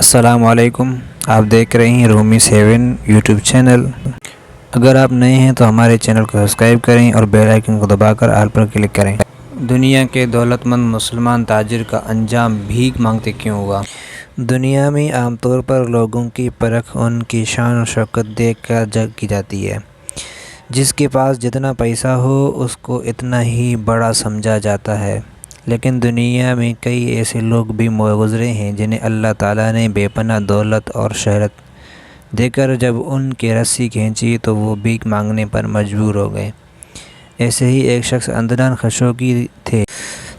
السلام علیکم، آپ دیکھ رہے ہیں رومی 7 یوٹیوب چینل۔ اگر آپ نئے ہیں تو ہمارے چینل کو سبسکرائب کریں اور بیل آئیکن کو دبا کر آل پر کلک کریں۔ دنیا کے دولت مند مسلمان تاجر کا انجام بھیک مانگتے کیوں ہوا؟ دنیا میں عام طور پر لوگوں کی پرکھ ان کی شان و شوکت دیکھ کر کی جاتی ہے۔ جس کے پاس جتنا پیسہ ہو اس کو اتنا ہی بڑا سمجھا جاتا ہے، لیکن دنیا میں کئی ایسے لوگ بھی گزرے ہیں جنہیں اللہ تعالیٰ نے بے پناہ دولت اور شہرت دے کر جب ان کی رسی کھینچی تو وہ بھیک مانگنے پر مجبور ہو گئے۔ ایسے ہی ایک شخص عدنان خشوگی تھے۔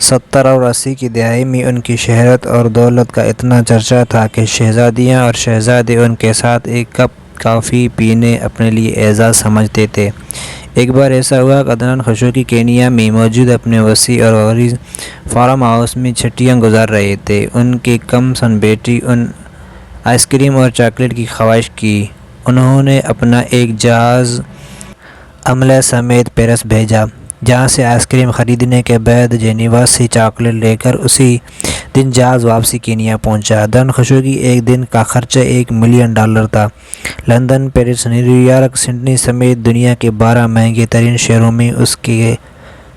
70 اور 80 کی دہائی میں ان کی شہرت اور دولت کا اتنا چرچا تھا کہ شہزادیاں اور شہزادے ان کے ساتھ ایک کپ کافی پینے اپنے لیے اعزاز سمجھتے تھے۔ ایک بار ایسا ہوا کہ عدنان خشوگی کینیا میں موجود اپنے وسیع اور عریض فارم ہاؤس میں چھٹیاں گزار رہے تھے۔ ان کی کم سن بیٹی ان آئس کریم اور چاکلیٹ کی خواہش کی۔ انہوں نے اپنا ایک جہاز عملہ سمیت پیرس بھیجا، جہاں سے آئس کریم خریدنے کے بعد جنیوا سے چاکلیٹ لے کر اسی دن جہاز واپسی کینیا پہنچا۔ عدنان خشوگی ایک دن کا خرچہ $1,000,000 تھا۔ London, Paris, new York, Sydney سمیت دنیا کے 12 مہنگے ترین شہروں میں اس کے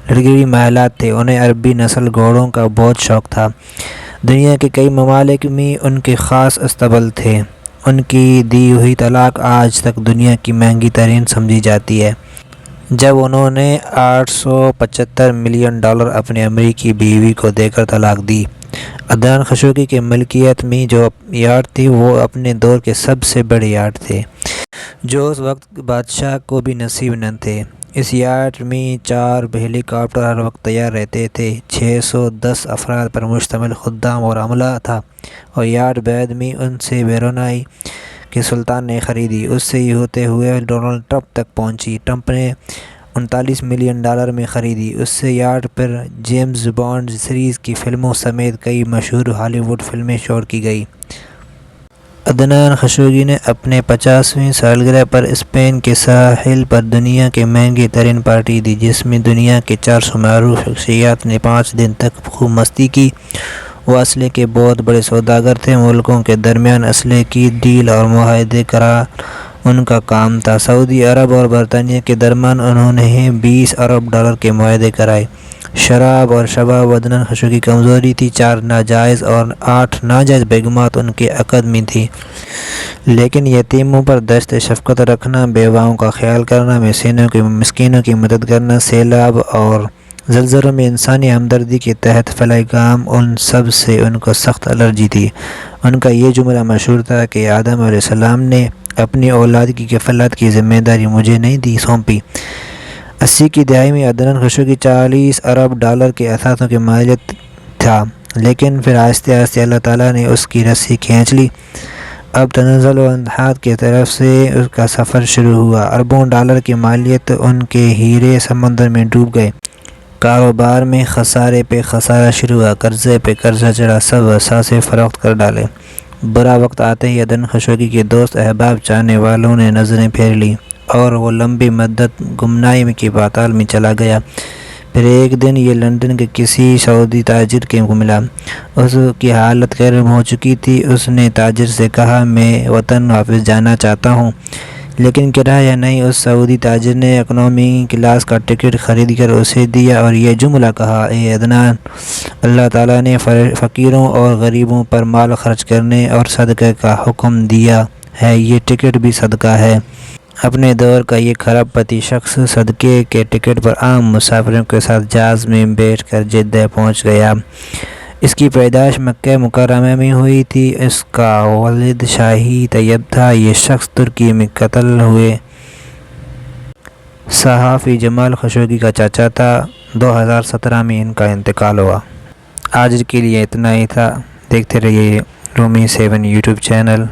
لڑکیوں محلات تھے۔ انہیں عربی نسل گھوڑوں کا بہت شوق تھا۔ دنیا کے کئی ممالک میں ان کے خاص اسطبل تھے۔ ان کی دی ہوئی طلاق آج تک دنیا کی مہنگی ترین سمجھی جاتی ہے۔ جب انہوں نے $875 ملین اپنی امریکی بیوی کو دے کر طلاق دی۔ عدنان خشوگی کی ملکیت میں جو یاٹ تھی وہ اپنے دور کے سب سے بڑے یاٹ تھے، جو اس وقت بادشاہ کو بھی نصیب نہ تھے۔ اس یاٹ میں 4 ہیلی کاپٹر ہر وقت تیار رہتے تھے۔ 610 افراد پر مشتمل خدام اور عملہ تھا، اور یاٹ بعد میں ان سے برونائی کے سلطان نے خریدی۔ اس سے یہ ہوتے ہوئے ڈونلڈ ٹرمپ تک پہنچی۔ ٹرمپ نے $39 ملین میں خریدی۔ اس سے یاٹ پر جیمز بانڈ سیریز کی فلموں سمیت کئی مشہور ہالی ووڈ فلمیں شوٹ کی گئیں۔ عدنان خشوگی نے اپنے 50ویں سالگرہ پر اسپین کے ساحل پر دنیا کی مہنگی ترین پارٹی دی، جس میں دنیا کے 400 معروف شخصیات نے 5 دن تک خوب مستی کی۔ وہ اسلحے کے بہت بڑے سوداگر تھے۔ ملکوں کے درمیان اسلحے کی ڈیل اور معاہدے کرنا ان کا کام تھا۔ سعودی عرب اور برطانیہ کے درمیان انہوں نے $20 ارب کے معاہدے کرائے۔ شراب اور شباب عدنان خشوگی کی کمزوری تھی۔ 4 ناجائز اور 8 ناجائز بیگمات ان کے عقد میں تھیں، لیکن یتیموں پر دشت شفقت رکھنا، بیواؤں کا خیال کرنا، مسکینوں کی مدد کرنا، سیلاب اور زلزلوں میں انسانی ہمدردی کے تحت فلاحی کام، ان سب سے ان کو سخت الرجی تھی۔ ان کا یہ جملہ مشہور تھا کہ آدم علیہ السلام نے اپنی اولاد کی کفالت کی ذمہ داری مجھے نہیں سونپی۔ 80 کی دہائی میں عدنان خشوگی $40 ارب کے اثاثوں کے مالک تھا، لیکن پھر آہستہ آہستہ اللہ تعالیٰ نے اس کی رسی کھینچ لی۔ اب تنزل و انحطاط کی طرف سے اس کا سفر شروع ہوا۔ اربوں ڈالر کی مالیت ان کے ہیرے سمندر میں ڈوب گئے۔ کاروبار میں خسارے پہ خسارہ شروع ہوا، قرضے پہ قرضہ چڑھا، سب اثاثے فروخت کر ڈالے۔ برا وقت آتے ہی عدنان خشوگی کے دوست، احباب، چاہنے والوں نے نظریں پھیر لیں اور وہ لمبی مدت گمنامی کی پاتال میں چلا گیا۔ پھر ایک دن یہ لندن کے کسی سعودی تاجر کو ملا۔ اس کی حالت غیر ہو چکی تھی۔ اس نے تاجر سے کہا، میں وطن واپس جانا چاہتا ہوں، لیکن کرایہ نہیں۔ اس سعودی تاجر نے اکنامی کلاس کا ٹکٹ خرید کر اسے دیا اور یہ جملہ کہا، اے عدنان، اللہ تعالیٰ نے فقیروں اور غریبوں پر مال خرچ کرنے اور صدقے کا حکم دیا ہے، یہ ٹکٹ بھی صدقہ ہے۔ اپنے دور کا یہ کھرب پتی شخص صدقے کے ٹکٹ پر عام مسافروں کے ساتھ جہاز میں بیٹھ کر جدہ پہنچ گیا۔ اس کی پیدائش مکہ مکرمہ میں ہوئی تھی۔ اس کا والد شاہی طیب تھا۔ یہ شخص ترکی میں قتل ہوئے صحافی جمال خشوگی کا چاچا تھا۔ 2017 میں ان کا انتقال ہوا۔ آج کے لیے اتنا ہی تھا۔ دیکھتے رہیے رومی 7 یوٹیوب چینل۔